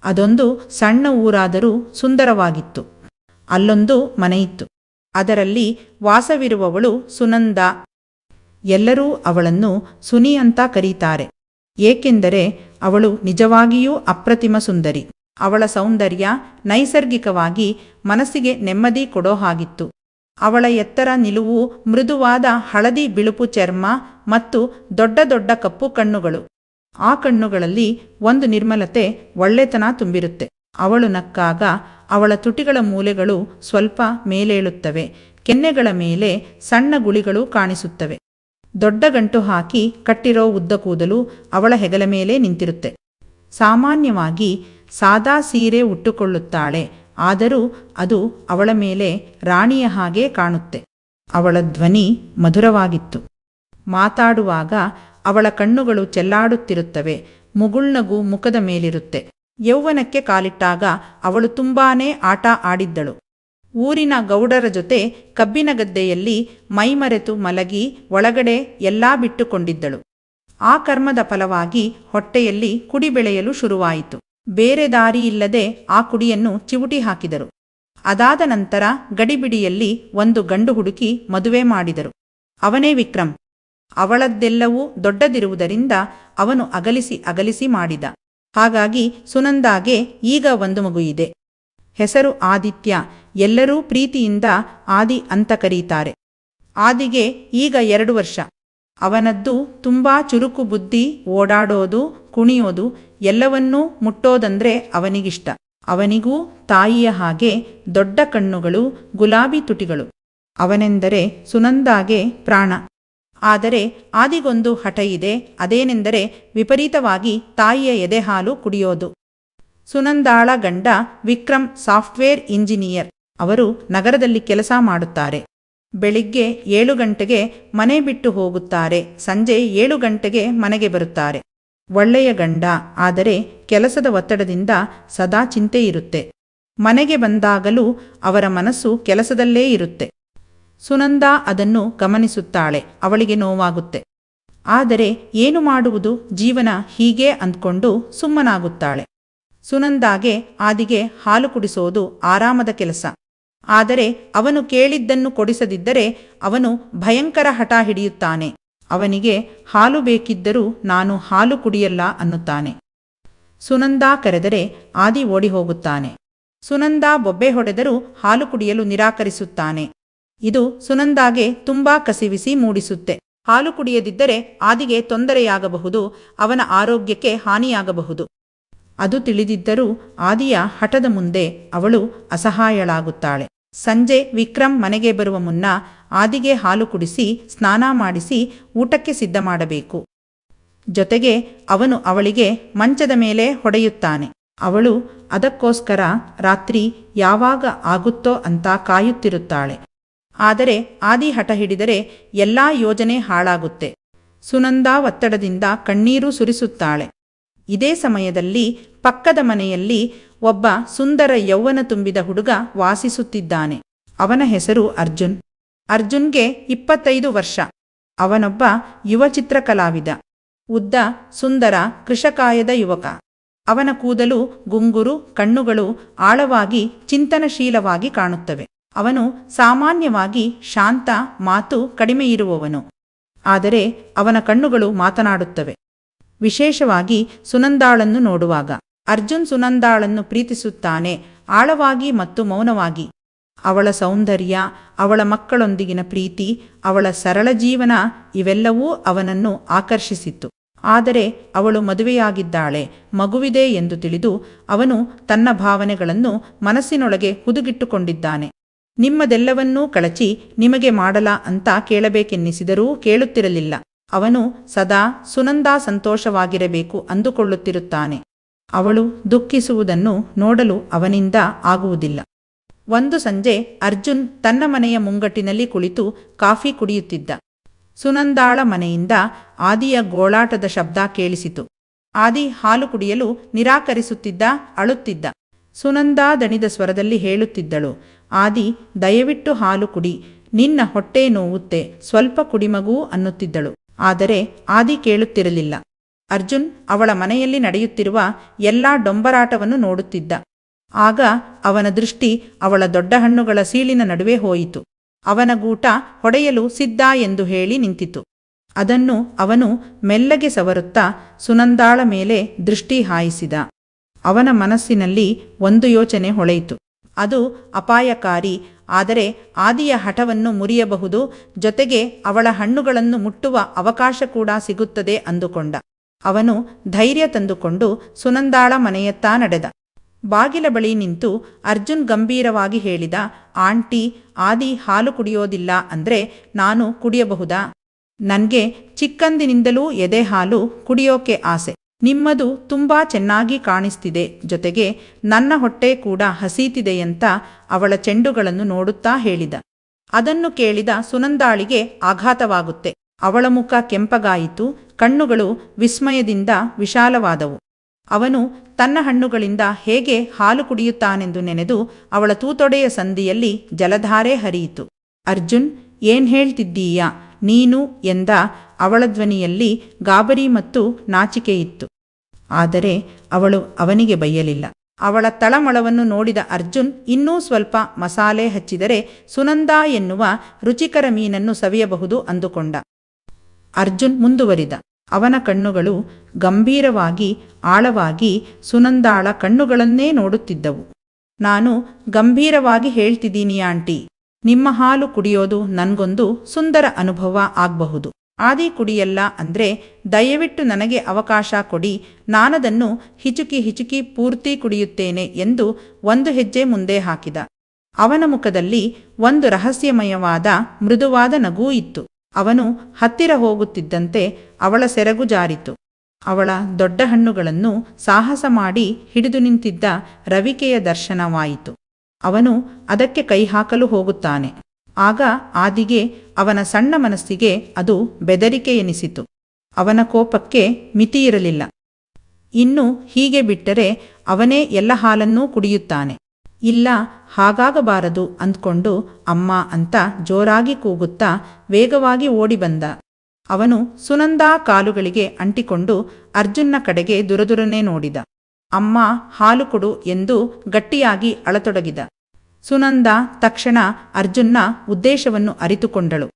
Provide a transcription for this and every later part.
ಅದೊಂದು ಸಣ್ಣ ಊರಾದರೂ ಸುಂದರವಾಗಿತ್ತು. ಅಲ್ಲೊಂದು ಮನೆಯಿತ್ತು. ಅದರಲ್ಲಿ ವಾಸವಿರುವವಳು ಸುನಂದ. ಎಲ್ಲರೂ ಅವಳನ್ನು ಸುನಿ ಅಂತ ಕರೀತಾರೆ, ಏಕೆಂದರೆ ಅವಳು ನಿಜವಾಗಿಯೂ ಅಪ್ರತಿಮ ಸುಂದರಿ. ಅವಳ ಸೌಂದರ್ಯ ನೈಸರ್ಗಿಕವಾಗಿ ಮನಸ್ಸಿಗೆ ನೆಮ್ಮದಿ ಕೊಡೋ ಹಾಗಿತ್ತು. ಅವಳ ಎತ್ತರ, ನಿಲುವು, ಮೃದುವಾದ ಹಳದಿ ಬಿಳುಪು ಚರ್ಮ ಮತ್ತು ದೊಡ್ಡ ದೊಡ್ಡ ಕಪ್ಪು ಕಣ್ಣುಗಳು. ಆ ಕಣ್ಣುಗಳಲ್ಲಿ ಒಂದು ನಿರ್ಮಲತೆ, ಒಳ್ಳೆತನ ತುಂಬಿರುತ್ತೆ. ಅವಳು ನಕ್ಕಾಗ ಅವಳ ತುಟಿಗಳ ಮೂಲೆಗಳು ಸ್ವಲ್ಪ ಮೇಲೇಳುತ್ತವೆ, ಕೆನ್ನೆಗಳ ಮೇಲೆ ಸಣ್ಣ ಗುಳಿಗಳು ಕಾಣಿಸುತ್ತವೆ. ದೊಡ್ಡ ಗಂಟು ಹಾಕಿ ಕಟ್ಟಿರೋ ಉದ್ದ ಕೂದಲು ಅವಳ ಹೆಗಲ ಮೇಲೆ ನಿಂತಿರುತ್ತೆ. ಸಾಮಾನ್ಯವಾಗಿ ಸಾದಾ ಸೀರೆ ಉಟ್ಟುಕೊಳ್ಳುತ್ತಾಳೆ, ಆದರೂ ಅದು ಅವಳ ಮೇಲೆ ರಾಣಿಯ ಹಾಗೆ ಕಾಣುತ್ತೆ. ಅವಳ ಧ್ವನಿ ಮಧುರವಾಗಿತ್ತು. ಮಾತಾಡುವಾಗ ಅವಳ ಕಣ್ಣುಗಳು ಚೆಲ್ಲಾಡುತ್ತಿರುತ್ತವೆ, ಮುಗುಳ್ನಗು ಮುಖದ ಮೇಲಿರುತ್ತೆ. ಯೌವನಕ್ಕೆ ಕಾಲಿಟ್ಟಾಗ ಅವಳು ತುಂಬಾನೇ ಆಟ ಆಡಿದ್ದಳು. ಊರಿನ ಗೌಡರ ಜೊತೆ ಕಬ್ಬಿನ ಗದ್ದೆಯಲ್ಲಿ ಮೈಮರೆತು ಮಲಗಿ ಒಳಗಡೆ ಎಲ್ಲಾ ಬಿಟ್ಟುಕೊಂಡಿದ್ದಳು. ಆ ಕರ್ಮದ ಫಲವಾಗಿ ಹೊಟ್ಟೆಯಲ್ಲಿ ಕುಡಿ ಬೆಳೆಯಲು ಶುರುವಾಯಿತು. ಬೇರೆ ದಾರಿಯಿಲ್ಲದೆ ಆ ಕುಡಿಯನ್ನು ಚಿವುಟಿ ಹಾಕಿದರು. ಅದಾದ ನಂತರ ಗಡಿಬಿಡಿಯಲ್ಲಿ ಒಂದು ಗಂಡು ಹುಡುಕಿ ಮದುವೆ ಮಾಡಿದರು. ಅವನೇ ವಿಕ್ರಮ್. ಅವಳದ್ದೆಲ್ಲವೂ ದೊಡ್ಡದಿರುವುದರಿಂದ ಅವನು ಅಗಲಿಸಿ ಅಗಲಿಸಿ ಮಾಡಿದ. ಹಾಗಾಗಿ ಸುನಂದಾಗೆ ಈಗ ಒಂದು ಮಗು ಇದೆ. ಹೆಸರು ಆದಿತ್ಯ. ಎಲ್ಲರೂ ಪ್ರೀತಿಯಿಂದ ಆದಿ ಅಂತ ಕರೀತಾರೆ. ಆದಿಗೆ ಈಗ 2 ವರ್ಷ. ಅವನದ್ದು ತುಂಬಾ ಚುರುಕು ಬುದ್ಧಿ. ಓಡಾಡೋದು, ಕುಣಿಯೋದು, ಎಲ್ಲವನ್ನೂ ಮುಟ್ಟೋದಂದ್ರೆ ಅವನಿಗಿಷ್ಟ. ಅವನಿಗೂ ತಾಯಿಯ ಹಾಗೆ ದೊಡ್ಡ ಕಣ್ಣುಗಳು, ಗುಲಾಬಿ ತುಟಿಗಳು. ಅವನೆಂದರೆ ಸುನಂದಾಗೆ ಪ್ರಾಣ. ಆದರೆ ಆದಿಗೊಂದು ಹಠ ಇದೆ. ಅದೇನೆಂದರೆ ವಿಪರೀತವಾಗಿ ತಾಯಿಯ ಎದೆಹಾಲು ಕುಡಿಯೋದು. ಸುನಂದಾಳ ಗಂಡ ವಿಕ್ರಮ್ ಸಾಫ್ಟ್ವೇರ್ ಇಂಜಿನಿಯರ್. ಅವರು ನಗರದಲ್ಲಿ ಕೆಲಸ ಮಾಡುತ್ತಾರೆ. ಬೆಳಿಗ್ಗೆ 7 ಗಂಟೆಗೆ ಮನೆ ಬಿಟ್ಟು ಹೋಗುತ್ತಾರೆ, ಸಂಜೆ 7 ಗಂಟೆಗೆ ಮನೆಗೆ ಬರುತ್ತಾರೆ. ಒಳ್ಳೆಯ ಗಂಡ, ಆದರೆ ಕೆಲಸದ ಒತ್ತಡದಿಂದ ಸದಾ ಚಿಂತೆ ಇರುತ್ತೆ. ಮನೆಗೆ ಬಂದಾಗಲೂ ಅವರ ಮನಸ್ಸು ಕೆಲಸದಲ್ಲೇ ಇರುತ್ತೆ. ಸುನಂದಾ ಅದನ್ನು ಗಮನಿಸುತ್ತಾಳೆ. ಅವಳಿಗೆ ನೋವಾಗುತ್ತೆ. ಆದರೆ ಏನು ಮಾಡುವುದು, ಜೀವನ ಹೀಗೆ ಅಂದ್ಕೊಂಡು ಸುಮ್ಮನಾಗುತ್ತಾಳೆ. ಸುನಂದಾಗೆ ಆದಿಗೆ ಹಾಲು ಕುಡಿಸೋದು ಆರಾಮದ ಕೆಲಸ. ಆದರೆ ಅವನು ಕೇಳಿದ್ದನ್ನು ಕೊಡಿಸದಿದ್ದರೆ ಅವನು ಭಯಂಕರ ಹಠ ಹಿಡಿಯುತ್ತಾನೆ. ಅವನಿಗೆ ಹಾಲು ಬೇಕಿದ್ದರೂ ನಾನು ಹಾಲು ಕುಡಿಯಲ್ಲ ಅನ್ನುತ್ತಾನೆ. ಸುನಂದಾ ಕರೆದರೆ ಆದಿ ಓಡಿ ಹೋಗುತ್ತಾನೆ. ಸುನಂದಾ ಬೊಬ್ಬೆ ಹೊಡೆದರೂ ಹಾಲು ಕುಡಿಯಲು ನಿರಾಕರಿಸುತ್ತಾನೆ. ಇದು ಸುನಂದಾಗೆ ತುಂಬಾ ಕಸಿವಿಸಿ ಮೂಡಿಸುತ್ತೆ. ಹಾಲು ಕುಡಿಯದಿದ್ದರೆ ಆದಿಗೆ ತೊಂದರೆಯಾಗಬಹುದು, ಅವನ ಆರೋಗ್ಯಕ್ಕೆ ಹಾನಿಯಾಗಬಹುದು. ಅದು ತಿಳಿದಿದ್ದರೂ ಆದಿಯ ಹಠದ ಮುಂದೆ ಅವಳು ಅಸಹಾಯಳಾಗುತ್ತಾಳೆ. ಸಂಜೆ ವಿಕ್ರಮ್ ಮನೆಗೆ ಬರುವ ಮುನ್ನ ಆದಿಗೆ ಹಾಲು ಕುಡಿಸಿ, ಸ್ನಾನ ಮಾಡಿಸಿ, ಊಟಕ್ಕೆ ಸಿದ್ಧ ಮಾಡಬೇಕು. ಜೊತೆಗೆ ಅವನು ಅವಳಿಗೆ ಮಂಚದ ಮೇಲೆ ಹೊಡೆಯುತ್ತಾನೆ. ಅವಳು ಅದಕ್ಕೋಸ್ಕರ ರಾತ್ರಿ ಯಾವಾಗ ಆಗುತ್ತೋ ಅಂತ ಕಾಯುತ್ತಿರುತ್ತಾಳೆ. ಆದರೆ ಆದಿ ಹಠ ಹಿಡಿದರೆ ಎಲ್ಲಾ ಯೋಜನೆ ಹಾಳಾಗುತ್ತೆ. ಸುನಂದಾ ಒತ್ತಡದಿಂದ ಕಣ್ಣೀರು ಸುರಿಸುತ್ತಾಳೆ. ಇದೇ ಸಮಯದಲ್ಲಿ ಪಕ್ಕದ ಮನೆಯಲ್ಲಿ ಒಬ್ಬ ಸುಂದರ ಯೌವನ ತುಂಬಿದ ಹುಡುಗ ವಾಸಿಸುತ್ತಿದ್ದಾನೆ. ಅವನ ಹೆಸರು ಅರ್ಜುನ್. ಅರ್ಜುನ್ಗೆ 25 ವರ್ಷ. ಅವನೊಬ್ಬ ಯುವ ಚಿತ್ರಕಲಾವಿದ. ಉದ್ದ, ಸುಂದರ, ಕೃಶಕಾಯದ ಯುವಕ. ಅವನ ಕೂದಲು ಗುಂಗುರು, ಕಣ್ಣುಗಳು ಆಳವಾಗಿ ಚಿಂತನಶೀಲವಾಗಿ ಕಾಣುತ್ತವೆ. ಅವನು ಸಾಮಾನ್ಯವಾಗಿ ಶಾಂತ, ಮಾತು ಕಡಿಮೆ ಇರುವವನು. ಆದರೆ ಅವನ ಕಣ್ಣುಗಳು ಮಾತನಾಡುತ್ತವೆ. ವಿಶೇಷವಾಗಿ ಸುನಂದಾಳನ್ನು ನೋಡುವಾಗ. ಅರ್ಜುನ್ ಸುನಂದಾಳನ್ನು ಪ್ರೀತಿಸುತ್ತಾನೆ, ಆಳವಾಗಿ ಮತ್ತು ಮೌನವಾಗಿ. ಅವಳ ಸೌಂದರ್ಯ, ಅವಳ ಮಕ್ಕಳೊಂದಿಗಿನ ಪ್ರೀತಿ, ಅವಳ ಸರಳ ಜೀವನ ಇವೆಲ್ಲವೂ ಅವನನ್ನು ಆಕರ್ಷಿಸಿತ್ತು. ಆದರೆ ಅವಳು ಮದುವೆಯಾಗಿದ್ದಾಳೆ, ಮಗುವಿದೆ ಎಂದು ತಿಳಿದು ಅವನು ತನ್ನ ಭಾವನೆಗಳನ್ನು ಮನಸ್ಸಿನೊಳಗೆ ಹುದುಗಿಟ್ಟುಕೊಂಡಿದ್ದಾನೆ. ನಿಮ್ಮದೆಲ್ಲವನ್ನೂ ಕಳಚಿ ನಿಮಗೆ ಮಾಡಲ ಅಂತ ಕೇಳಬೇಕೆನ್ನಿಸಿದರೂ ಕೇಳುತ್ತಿರಲಿಲ್ಲ. ಅವನು ಸದಾ ಸುನಂದಾ ಸಂತೋಷವಾಗಿರಬೇಕು ಅಂದುಕೊಳ್ಳುತ್ತಿರುತ್ತಾನೆ. ಅವಳು ದುಃಖಿಸುವುದನ್ನು ನೋಡಲು ಅವನಿಂದ ಆಗುವುದಿಲ್ಲ. ಒಂದು ಸಂಜೆ ಅರ್ಜುನ್ ತನ್ನ ಮನೆಯ ಮುಂಗಟ್ಟಿನಲ್ಲಿ ಕುಳಿತು ಕಾಫಿ ಕುಡಿಯುತ್ತಿದ್ದ. ಸುನಂದಾಳ ಮನೆಯಿಂದ ಆದಿಯ ಗೋಳಾಟದ ಶಬ್ದ ಕೇಳಿಸಿತು. ಆದಿ ಹಾಲು ಕುಡಿಯಲು ನಿರಾಕರಿಸುತ್ತಿದ್ದ, ಅಳುತ್ತಿದ್ದ. ಸುನಂದಾ ದಣಿದ ಸ್ವರದಲ್ಲಿ ಹೇಳುತ್ತಿದ್ದಳು, ಆದಿ, ದಯವಿಟ್ಟು ಹಾಲು ಕುಡಿ, ನಿನ್ನ ಹೊಟ್ಟೆ ನೋವುತ್ತೆ, ಸ್ವಲ್ಪ ಕುಡಿಮಗೂ ಅನ್ನುತ್ತಿದ್ದಳು. ಆದರೆ ಆದಿ ಕೇಳುತ್ತಿರಲಿಲ್ಲ. ಅರ್ಜುನ್ ಅವಳ ಮನೆಯಲ್ಲಿ ನಡೆಯುತ್ತಿರುವ ಎಲ್ಲಾ ಡೊಂಬರಾಟವನ್ನು ನೋಡುತ್ತಿದ್ದ. ಆಗ ಅವನ ದೃಷ್ಟಿ ಅವಳ ದೊಡ್ಡ ಹಣ್ಣುಗಳ ಸೀಳಿನ ನಡುವೆ ಹೋಯಿತು. ಅವನ ಗೂಟ ಹೊಡೆಯಲು ಸಿದ್ಧ ಎಂದು ಹೇಳಿ ನಿಂತಿತು. ಅದನ್ನು ಅವನು ಮೆಲ್ಲಗೆ ಸವರುತ್ತಾ ಸುನಂದಾಳ ಮೇಲೆ ದೃಷ್ಟಿ ಹಾಯಿಸಿದ. ಅವನ ಮನಸ್ಸಿನಲ್ಲಿ ಒಂದು ಯೋಚನೆ ಹೊಳೆಯಿತು. ಅದು ಅಪಾಯಕಾರಿ, ಆದರೆ ಆದಿಯ ಹಠವನ್ನು ಮುರಿಯಬಹುದು, ಜೊತೆಗೆ ಅವಳ ಹಣ್ಣುಗಳನ್ನು ಮುಟ್ಟುವ ಅವಕಾಶ ಕೂಡ ಸಿಗುತ್ತದೆ ಅಂದುಕೊಂಡ. ಅವನು ಧೈರ್ಯ ತಂದುಕೊಂಡು ಸುನಂದಾಳ ಮನೆಯತ್ತ ನಡೆದ. ಬಾಗಿಲ ಬಳಿ ನಿಂತು ಅರ್ಜುನ್ ಗಂಭೀರವಾಗಿ ಹೇಳಿದ, ಆಂಟಿ, ಆದಿ ಹಾಲು ಕುಡಿಯೋದಿಲ್ಲ ಅಂದ್ರೆ ನಾನು ಕುಡಿಯಬಹುದಾ? ನನ್ಗೆ ಚಿಕ್ಕಂದಿನಿಂದಲೂ ಎದೆ ಹಾಲು ಕುಡಿಯೋಕೆ ಆಸೆ. ನಿಮ್ಮದು ತುಂಬಾ ಚೆನ್ನಾಗಿ ಕಾಣಿಸ್ತಿದೆ, ಜೊತೆಗೆ ನನ್ನ ಹೊಟ್ಟೆ ಕೂಡ ಹಸೀತಿದೆಯಂತ ಅವಳ ಚೆಂಡುಗಳನ್ನು ನೋಡುತ್ತಾ ಹೇಳಿದ. ಅದನ್ನು ಕೇಳಿದ ಸುನಂದಾಳಿಗೆ ಆಘಾತವಾಗುತ್ತೆ. ಅವಳ ಮುಖ ಕೆಂಪಗಾಯಿತು, ಕಣ್ಣುಗಳು ವಿಸ್ಮಯದಿಂದ ವಿಶಾಲವಾದವು. ಅವನು ತನ್ನ ಹಣ್ಣುಗಳಿಂದ ಹೇಗೆ ಹಾಲು ಕುಡಿಯುತ್ತಾನೆಂದು ನೆನೆದು ಅವಳ ತೂತೊಡೆಯ ಸಂದಿಯಲ್ಲಿ ಜಲಧಾರೆ ಹರಿಯಿತು. ಅರ್ಜುನ್, ಏನ್ ಹೇಳ್ತಿದ್ದೀಯಾ ನೀನು ಎಂದ ಅವಳ ಧ್ವನಿಯಲ್ಲಿ ಗಾಬರಿ ಮತ್ತು ನಾಚಿಕೆಯಿತ್ತು. ಆದರೆ ಅವಳು ಅವನಿಗೆ ಬೈಯಲಿಲ್ಲ. ಅವಳ ತಳಮಳವನ್ನು ನೋಡಿದ ಅರ್ಜುನ್ ಇನ್ನೂ ಸ್ವಲ್ಪ ಮಸಾಲೆ ಹಚ್ಚಿದರೆ ಸುನಂದಾ ಎನ್ನುವ ರುಚಿಕರ ಮೀನನ್ನು ಸವಿಯಬಹುದು ಅಂದುಕೊಂಡ. ಅರ್ಜುನ್ ಮುಂದುವರಿದ. ಅವನ ಕಣ್ಣುಗಳು ಗಂಭೀರವಾಗಿ ಆಳವಾಗಿ ಸುನಂದಾಳ ಕಣ್ಣುಗಳನ್ನೇ ನೋಡುತ್ತಿದ್ದವು. ನಾನು ಗಂಭೀರವಾಗಿ ಹೇಳ್ತಿದ್ದೀನಿ ಆಂಟಿ, ನಿಮ್ಮ ಹಾಲು ಕುಡಿಯೋದು ನನ್ಗೊಂದು ಸುಂದರ ಅನುಭವ ಆಗಬಹುದು. ಆದಿ ಕುಡಿಯಲ್ಲ ಅಂದ್ರೆ ದಯವಿಟ್ಟು ನನಗೆ ಅವಕಾಶ ಕೊಡಿ, ನಾನದನ್ನು ಹಿಚುಕಿ ಪೂರ್ತಿ ಕುಡಿಯುತ್ತೇನೆ ಎಂದು ಒಂದು ಹೆಜ್ಜೆ ಮುಂದೆ ಹಾಕಿದ. ಅವನ ಮುಖದಲ್ಲಿ ಒಂದು ರಹಸ್ಯಮಯವಾದ ಮೃದುವಾದ ನಗೂ ಇತ್ತು. ಅವನು ಹತ್ತಿರ ಹೋಗುತ್ತಿದ್ದಂತೆ ಅವಳ ಸೆರಗು ಜಾರಿತು. ಅವಳ ದೊಡ್ಡ ಹಣ್ಣುಗಳನ್ನು ಸಾಹಸ ಮಾಡಿ ಹಿಡಿದು ನಿಂತಿದ್ದ ರವಿಕೆಯ ದರ್ಶನವಾಯಿತು. ಅವನು ಅದಕ್ಕೆ ಕೈ ಹಾಕಲು ಹೋಗುತ್ತಾನೆ. ಆಗ ಆದಿಗೆ, ಅವನ ಸಣ್ಣ ಮನಸ್ಸಿಗೆ ಅದು ಬೆದರಿಕೆ ಎನಿಸಿತು. ಅವನ ಕೋಪಕ್ಕೆ ಮಿತಿಯಿರಲಿಲ್ಲ. ಇನ್ನು ಹೀಗೆ ಬಿಟ್ಟರೆ ಅವನೇ ಎಲ್ಲ ಹಾಲನ್ನೂ ಕುಡಿಯುತ್ತಾನೆ. ಇಲ್ಲ, ಹಾಗಾಗಬಾರದು ಅಂದ್ಕೊಂಡು ಅಮ್ಮ ಅಂತ ಜೋರಾಗಿ ಕೂಗುತ್ತಾ ವೇಗವಾಗಿ ಓಡಿ ಬಂದ. ಅವನು ಸುನಂದಾ ಕಾಲುಗಳಿಗೆ ಅಂಟಿಕೊಂಡು ಅರ್ಜುನ್ನ ಕಡೆಗೆ ದುರದುರನೆ ನೋಡಿದ. ಅಮ್ಮ, ಹಾಲು ಕೊಡು ಎಂದು ಗಟ್ಟಿಯಾಗಿ ಅಳತೊಡಗಿದ. ಸುನಂದಾ ತಕ್ಷಣ ಅರ್ಜುನ್ನ ಉದ್ದೇಶವನ್ನು ಅರಿತುಕೊಂಡಳು.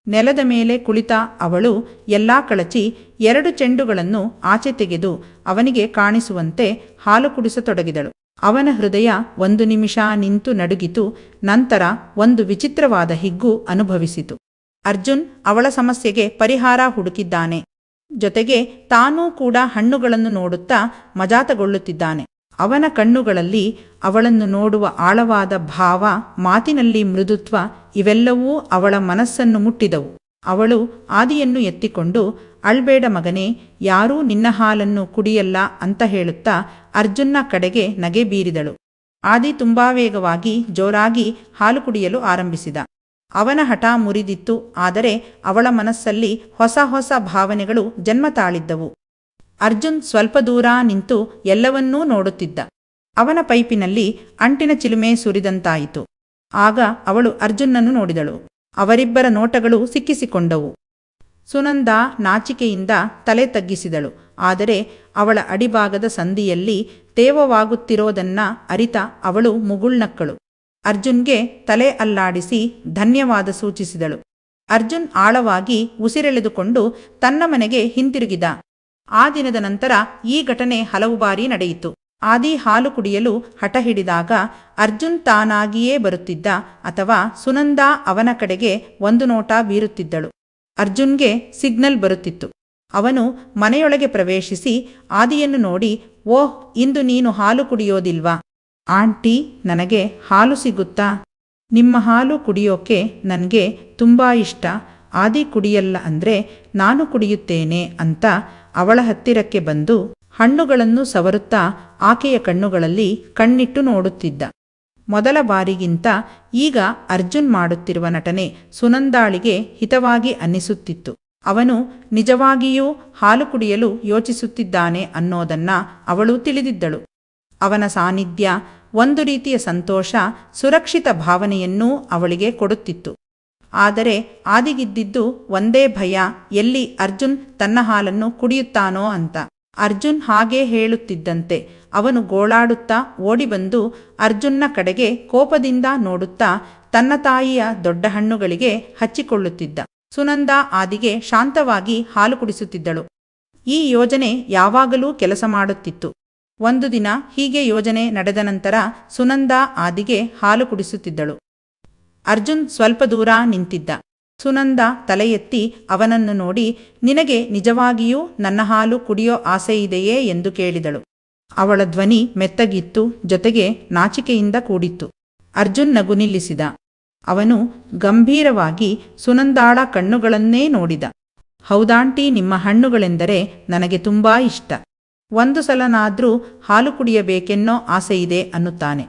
ನೆಲದ ಮೇಲೆ ಕುಳಿತ ಅವಳು ಎಲ್ಲಾ ಕಳಚಿ 2 ಚೆಂಡುಗಳನ್ನು ಆಚೆ ತೆಗೆದು ಅವನಿಗೆ ಕಾಣಿಸುವಂತೆ ಹಾಲು ಕುಡಿಸತೊಡಗಿದಳು. ಅವನ ಹೃದಯ 1 ನಿಮಿಷ ನಿಂತು ನಡುಗಿತು. ನಂತರ ಒಂದು ವಿಚಿತ್ರವಾದ ಹಿಗ್ಗು ಅನುಭವಿಸಿತು. ಅರ್ಜುನ್ ಅವಳ ಸಮಸ್ಯೆಗೆ ಪರಿಹಾರ ಹುಡುಕಿದ್ದಾನೆ. ಜೊತೆಗೆ ತಾನೂ ಕೂಡ ಹಣ್ಣುಗಳನ್ನು ನೋಡುತ್ತಾ ಮಜಾತಗೊಳ್ಳುತ್ತಿದ್ದಾನೆ. ಅವನ ಕಣ್ಣುಗಳಲ್ಲಿ ಅವಳನ್ನು ನೋಡುವ ಆಳವಾದ ಭಾವ, ಮಾತಿನಲ್ಲಿ ಮೃದುತ್ವ, ಇವೆಲ್ಲವೂ ಅವಳ ಮನಸ್ಸನ್ನು ಮುಟ್ಟಿದವು. ಅವಳು ಆದಿಯನ್ನು ಎತ್ತಿಕೊಂಡು, ಅಳ್ಬೇಡ ಮಗನೇ, ಯಾರೂ ನಿನ್ನ ಹಾಲನ್ನು ಕುಡಿಯಲ್ಲ ಅಂತ ಹೇಳುತ್ತಾ ಅರ್ಜುನ್ನ ಕಡೆಗೆ ನಗೆ ಬೀರಿದಳು. ಆದಿ ತುಂಬಾ ವೇಗವಾಗಿ ಜೋರಾಗಿ ಹಾಲು ಕುಡಿಯಲು ಆರಂಭಿಸಿದ. ಅವನ ಹಠ ಮುರಿದಿತ್ತು, ಆದರೆ ಅವಳ ಮನಸ್ಸಲ್ಲಿ ಹೊಸ ಹೊಸ ಭಾವನೆಗಳು ಜನ್ಮ ತಾಳಿದ್ದವು. ಅರ್ಜುನ್ ಸ್ವಲ್ಪ ದೂರ ನಿಂತು ಎಲ್ಲವನ್ನೂ ನೋಡುತ್ತಿದ್ದ. ಅವನ ಪೈಪಿನಲ್ಲಿ ಅಂಟಿನ ಚಿಲುಮೆ ಸುರಿದಂತಾಯಿತು. ಆಗ ಅವಳು ಅರ್ಜುನ್ನನ್ನು ನೋಡಿದಳು. ಅವರಿಬ್ಬರ ನೋಟಗಳು ಸಿಕ್ಕಿಸಿಕೊಂಡವು. ಸುನಂದಾ ನಾಚಿಕೆಯಿಂದ ತಲೆ ತಗ್ಗಿಸಿದಳು. ಆದರೆ ಅವಳ ಅಡಿಭಾಗದ ಸಂದಿಯಲ್ಲಿ ತೇವವಾಗುತ್ತಿರೋದನ್ನ ಅರಿತ ಅವಳು ಮುಗುಳ್ನಕ್ಕಳು. ಅರ್ಜುನ್ಗೆ ತಲೆ ಅಲ್ಲಾಡಿಸಿ ಧನ್ಯವಾದ ಸೂಚಿಸಿದಳು. ಅರ್ಜುನ್ ಆಳವಾಗಿ ಉಸಿರೆಳೆದುಕೊಂಡು ತನ್ನ ಮನೆಗೆ ಹಿಂತಿರುಗಿದ. ಆ ದಿನದ ನಂತರ ಈ ಘಟನೆ ಹಲವು ಬಾರಿ ನಡೆಯಿತು. ಆದಿ ಹಾಲು ಕುಡಿಯಲು ಹಠ ಹಿಡಿದಾಗ ಅರ್ಜುನ್ ತಾನಾಗಿಯೇ ಬರುತ್ತಿದ್ದ, ಅಥವಾ ಸುನಂದಾ ಅವನ ಕಡೆಗೆ ಒಂದು ನೋಟ ಬೀರುತ್ತಿದ್ದಳು. ಅರ್ಜುನ್ಗೆ ಸಿಗ್ನಲ್ ಬರುತ್ತಿತ್ತು. ಅವನು ಮನೆಯೊಳಗೆ ಪ್ರವೇಶಿಸಿ ಆದಿಯನ್ನು ನೋಡಿ, ಓಹ್, ಇಂದು ನೀನು ಹಾಲು ಕುಡಿಯೋದಿಲ್ವಾ? ಆಂಟಿ, ನನಗೆ ಹಾಲು ಸಿಗುತ್ತಾ? ನಿಮ್ಮ ಹಾಲು ಕುಡಿಯೋಕೆ ನನಗೆ ತುಂಬ ಇಷ್ಟ. ಆದಿ ಕುಡಿಯಲ್ಲ ಅಂದ್ರೆ ನಾನು ಕುಡಿಯುತ್ತೇನೆ ಅಂತ ಅವಳ ಹತ್ತಿರಕ್ಕೆ ಬಂದು ಹಣ್ಣುಗಳನ್ನು ಸವರುತ್ತಾ ಆಕೆಯ ಕಣ್ಣುಗಳಲ್ಲಿ ಕಣ್ಣಿಟ್ಟು ನೋಡುತ್ತಿದ್ದ. ಮೊದಲ ಬಾರಿಗಿಂತ ಈಗ ಅರ್ಜುನ್ ಮಾಡುತ್ತಿರುವ ನಟನೆ ಸುನಂದಾಳಿಗೆ ಹಿತವಾಗಿ ಅನ್ನಿಸುತ್ತಿತ್ತು. ಅವನು ನಿಜವಾಗಿಯೂ ಹಾಲು ಕುಡಿಯಲು ಯೋಚಿಸುತ್ತಿದ್ದಾನೆ ಅನ್ನೋದನ್ನ ಅವಳು ತಿಳಿದಿದ್ದಳು. ಅವನ ಸಾನ್ನಿಧ್ಯ ಒಂದು ರೀತಿಯ ಸಂತೋಷ, ಸುರಕ್ಷಿತ ಭಾವನೆಯನ್ನೂ ಅವಳಿಗೆ ಕೊಡುತ್ತಿತ್ತು. ಆದರೆ ಆದಿಗಿದ್ದಿದ್ದು ಒಂದೇ ಭಯ, ಎಲ್ಲಿ ಅರ್ಜುನ್ ತನ್ನ ಹಾಲನ್ನು ಕುಡಿಯುತ್ತಾನೋ ಅಂತ. ಅರ್ಜುನ್ ಹಾಗೇ ಹೇಳುತ್ತಿದ್ದಂತೆ ಅವನು ಗೋಳಾಡುತ್ತಾ ಓಡಿಬಂದು ಅರ್ಜುನ್ನ ಕಡೆಗೆ ಕೋಪದಿಂದ ನೋಡುತ್ತಾ ತನ್ನ ತಾಯಿಯ ದೊಡ್ಡ ಹಣ್ಣುಗಳಿಗೆ ಹಚ್ಚಿಕೊಳ್ಳುತ್ತಿದ್ದ. ಸುನಂದ ಆದಿಗೆ ಶಾಂತವಾಗಿ ಹಾಲು ಕುಡಿಸುತ್ತಿದ್ದಳು. ಈ ಯೋಜನೆ ಯಾವಾಗಲೂ ಕೆಲಸ ಮಾಡುತ್ತಿತ್ತು. ಒಂದು ದಿನ ಹೀಗೆ ಯೋಜನೆ ನಡೆದ ನಂತರ ಸುನಂದ ಆದಿಗೆ ಹಾಲು ಕುಡಿಸುತ್ತಿದ್ದಳು. ಅರ್ಜುನ್ ಸ್ವಲ್ಪ ದೂರ ನಿಂತಿದ್ದ. ಸುನಂದ ತಲೆ ಎತ್ತಿ ಅವನನ್ನು ನೋಡಿ, ನಿನಗೆ ನಿಜವಾಗಿಯೂ ನನ್ನ ಹಾಲು ಕುಡಿಯೋ ಆಸೆಯಿದೆಯೇ ಎಂದು ಕೇಳಿದಳು. ಅವಳ ಧ್ವನಿ ಮೆತ್ತಗಿತ್ತು, ಜೊತೆಗೆ ನಾಚಿಕೆಯಿಂದ ಕೂಡಿತ್ತು. ಅರ್ಜುನ್ ನಗು ನಿಲ್ಲಿಸಿದ. ಅವನು ಗಂಭೀರವಾಗಿ ಸುನಂದಾಳ ಕಣ್ಣುಗಳನ್ನೇ ನೋಡಿದ. ಹೌದಾಂಟಿ, ನಿಮ್ಮ ಹಣ್ಣುಗಳೆಂದರೆ ನನಗೆ ತುಂಬಾ ಇಷ್ಟ. ಒಂದು ಸಲನಾದ್ರೂ ಹಾಲು ಕುಡಿಯಬೇಕೆನ್ನೋ ಆಸೆಯಿದೆ ಅನ್ನುತ್ತಾನೆ.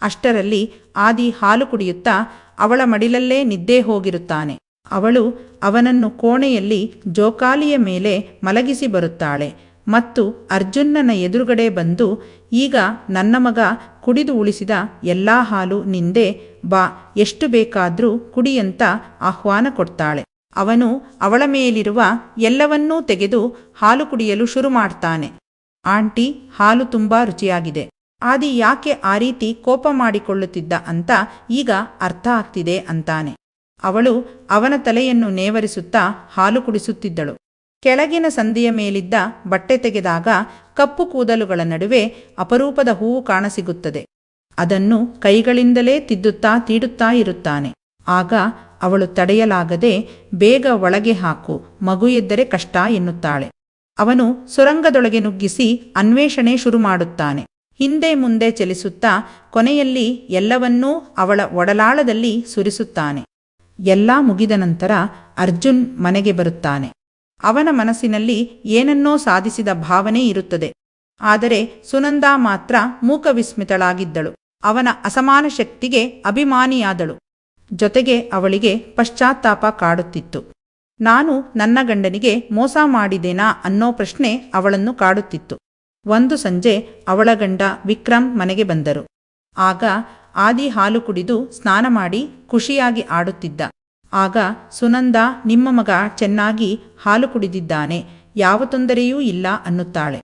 ಅಷ್ಟರಲ್ಲಿ ಆದಿ ಹಾಲು ಕುಡಿಯುತ್ತಾ ಅವಳ ಮಡಿಲಲ್ಲೇ ನಿದ್ದೆ ಹೋಗಿರುತ್ತಾನೆ. ಅವಳು ಅವನನ್ನು ಕೋಣೆಯಲ್ಲಿ ಜೋಕಾಲಿಯ ಮೇಲೆ ಮಲಗಿಸಿ ಬರುತ್ತಾಳೆ ಮತ್ತು ಅರ್ಜುನ್ನನ ಎದುರುಗಡೆ ಬಂದು, ಈಗ ನನ್ನ ಮಗ ಕುಡಿದು ಉಳಿಸಿದ ಎಲ್ಲಾ ಹಾಲು ನಿಂದೆ, ಬಾ, ಎಷ್ಟು ಬೇಕಾದ್ರೂ ಕುಡಿಯಂತ ಆಹ್ವಾನ ಕೊಡ್ತಾಳೆ. ಅವನು ಅವಳ ಮೇಲಿರುವ ಎಲ್ಲವನ್ನೂ ತೆಗೆದು ಹಾಲು ಕುಡಿಯಲು ಶುರು ಮಾಡ್ತಾನೆ. ಆಂಟಿ, ಹಾಲು ತುಂಬಾ ರುಚಿಯಾಗಿದೆ. ಆದಿ ಯಾಕೆ ಆ ರೀತಿ ಕೋಪ ಮಾಡಿಕೊಳ್ಳುತ್ತಿದ್ದ ಅಂತ ಈಗ ಅರ್ಥ ಆಗ್ತಿದೆ ಅಂತಾನೆ. ಅವಳು ಅವನ ತಲೆಯನ್ನು ನೇವರಿಸುತ್ತಾ ಹಾಲು ಕುಡಿಸುತ್ತಿದ್ದಳು. ಕೆಳಗಿನ ಸಂದಿಯ ಮೇಲಿದ್ದ ಬಟ್ಟೆ ತೆಗೆದಾಗ ಕಪ್ಪು ಕೂದಲುಗಳ ನಡುವೆ ಅಪರೂಪದ ಹೂವು ಕಾಣಸಿಗುತ್ತದೆ. ಅದನ್ನು ಕೈಗಳಿಂದಲೇ ತಿದ್ದುತ್ತಾ ತೀಡುತ್ತಾ ಇರುತ್ತಾನೆ. ಆಗ ಅವಳು ತಡೆಯಲಾಗದೆ, ಬೇಗ ಒಳಗೆ ಹಾಕು, ಮಗು ಎದ್ದರೆ ಕಷ್ಟ ಎನ್ನುತ್ತಾಳೆ. ಅವನು ಸುರಂಗದೊಳಗೆ ನುಗ್ಗಿಸಿ ಅನ್ವೇಷಣೆ ಶುರು ಮಾಡುತ್ತಾನೆ. ಹಿಂದೆ ಮುಂದೆ ಚಲಿಸುತ್ತಾ ಕೊನೆಯಲ್ಲಿ ಎಲ್ಲವನ್ನೂ ಅವಳ ಒಡಲಾಳದಲ್ಲಿ ಸುರಿಸುತ್ತಾನೆ. ಎಲ್ಲ ಮುಗಿದ ನಂತರ ಅರ್ಜುನ್ ಮನೆಗೆ ಬರುತ್ತಾನೆ. ಅವನ ಮನಸ್ಸಿನಲ್ಲಿ ಏನನ್ನೋ ಸಾಧಿಸಿದ ಭಾವನೆ ಇರುತ್ತದೆ. ಆದರೆ ಸುನಂದ ಮಾತ್ರ ಮೂಕವಿಸ್ಮಿತಳಾಗಿದ್ದಳು. ಅವನ ಅಸಮಾನ ಶಕ್ತಿಗೆ ಅಭಿಮಾನಿಯಾದಳು. ಜೊತೆಗೆ ಅವಳಿಗೆ ಪಶ್ಚಾತ್ತಾಪ ಕಾಡುತ್ತಿತ್ತು. ನಾನು ನನ್ನ ಗಂಡನಿಗೆ ಮೋಸ ಮಾಡಿದೆನಾ ಅನ್ನೋ ಪ್ರಶ್ನೆ ಅವಳನ್ನು ಕಾಡುತ್ತಿತ್ತು. ಒಂದು ಸಂಜೆ ಅವಳ ಗಂಡ ವಿಕ್ರಮ್ ಮನೆಗೆ ಬಂದರು. ಆಗ ಆದಿ ಹಾಲು ಕುಡಿದು ಸ್ನಾನ ಮಾಡಿ ಖುಷಿಯಾಗಿ ಆಡುತ್ತಿದ್ದ. ಆಗ ಸುನಂದ, ನಿಮ್ಮ ಮಗ ಚೆನ್ನಾಗಿ ಹಾಲು ಕುಡಿದಿದ್ದಾನೆ, ಯಾವ ತೊಂದರೆಯೂ ಇಲ್ಲ ಅನ್ನುತ್ತಾಳೆ.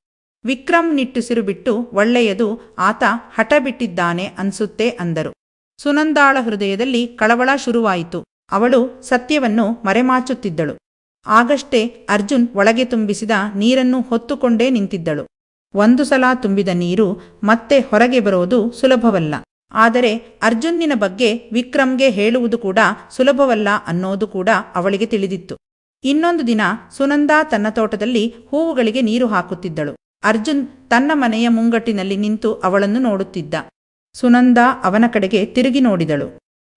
ವಿಕ್ರಮ್ ನಿಟ್ಟುಸಿರು ಬಿಟ್ಟು, ಒಳ್ಳೆಯದು, ಆತ ಹಠ ಬಿಟ್ಟಿದ್ದಾನೆ ಅನ್ಸುತ್ತೆ ಅಂದರು. ಸುನಂದಾಳ ಹೃದಯದಲ್ಲಿ ಕಳವಳ ಶುರುವಾಯಿತು. ಅವಳು ಸತ್ಯವನ್ನು ಮರೆಮಾಚುತ್ತಿದ್ದಳು. ಆಗಷ್ಟೇ ಅರ್ಜುನ್ ಒಳಗೆ ತುಂಬಿಸಿದ ನೀರನ್ನು ಹೊತ್ತುಕೊಂಡೇ ನಿಂತಿದ್ದಳು. ಒಂದು ಸಲ ತುಂಬಿದ ನೀರು ಮತ್ತೆ ಹೊರಗೆ ಬರೋದು ಸುಲಭವಲ್ಲ. ಆದರೆ ಅರ್ಜುನ್ನಿನ ಬಗ್ಗೆ ವಿಕ್ರಮ್ಗೆ ಹೇಳುವುದು ಕೂಡ ಸುಲಭವಲ್ಲ ಅನ್ನೋದು ಕೂಡ ಅವಳಿಗೆ ತಿಳಿದಿತ್ತು. ಇನ್ನೊಂದು ದಿನ ಸುನಂದ ತನ್ನ ತೋಟದಲ್ಲಿ ಹೂವುಗಳಿಗೆ ನೀರು ಹಾಕುತ್ತಿದ್ದಳು. ಅರ್ಜುನ್ ತನ್ನ ಮನೆಯ ಮುಂಗಟ್ಟಿನಲ್ಲಿ ನಿಂತು ಅವಳನ್ನು ನೋಡುತ್ತಿದ್ದ. ಸುನಂದ ಅವನ ಕಡೆಗೆ ತಿರುಗಿ ನೋಡಿದಳು.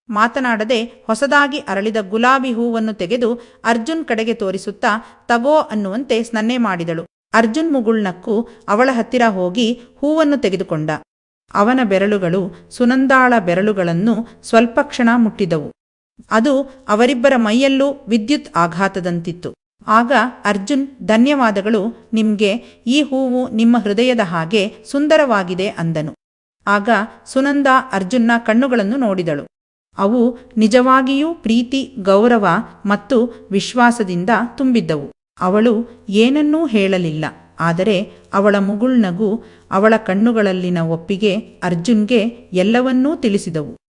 ಮಾತನಾಡದೆ ಹೊಸದಾಗಿ ಅರಳಿದ ಗುಲಾಬಿ ಹೂವನ್ನು ತೆಗೆದು ಅರ್ಜುನ್ ಕಡೆಗೆ ತೋರಿಸುತ್ತಾ, ತಗೋ ಅನ್ನುವಂತೆ ಸ್ನನ್ನೆ ಮಾಡಿದಳು. ಅರ್ಜುನ್ ಮುಗುಳ್ನಕ್ಕು ಅವಳ ಹತ್ತಿರ ಹೋಗಿ ಹೂವನ್ನು ತೆಗೆದುಕೊಂಡ. ಅವನ ಬೆರಳುಗಳು ಸುನಂದಾಳ ಬೆರಳುಗಳನ್ನು ಸ್ವಲ್ಪ ಕ್ಷಣ ಮುಟ್ಟಿದವು. ಅದು ಅವರಿಬ್ಬರ ಮೈಯಲ್ಲೂ ವಿದ್ಯುತ್ ಆಘಾತದಂತಿತ್ತು. ಆಗ ಅರ್ಜುನ್, ಧನ್ಯವಾದಗಳು, ನಿಮ್ಗೆ ಈ ಹೂವು ನಿಮ್ಮ ಹೃದಯದ ಹಾಗೆ ಸುಂದರವಾಗಿದೆ ಅಂದನು. ಆಗ ಸುನಂದ ಅರ್ಜುನ್ನ ಕಣ್ಣುಗಳನ್ನು ನೋಡಿದಳು. ಅವು ನಿಜವಾಗಿಯೂ ಪ್ರೀತಿ, ಗೌರವ ಮತ್ತು ವಿಶ್ವಾಸದಿಂದ ತುಂಬಿದ್ದವು. ಅವಳು ಏನನ್ನೂ ಹೇಳಲಿಲ್ಲ. ಆದರೆ ಅವಳ ಮುಗುಳ್ನಗು, ಅವಳ ಕಣ್ಣುಗಳಲ್ಲಿನ ಒಪ್ಪಿಗೆ ಅರ್ಜುನ್ಗೆ ಎಲ್ಲವನ್ನೂ ತಿಳಿಸಿದವು.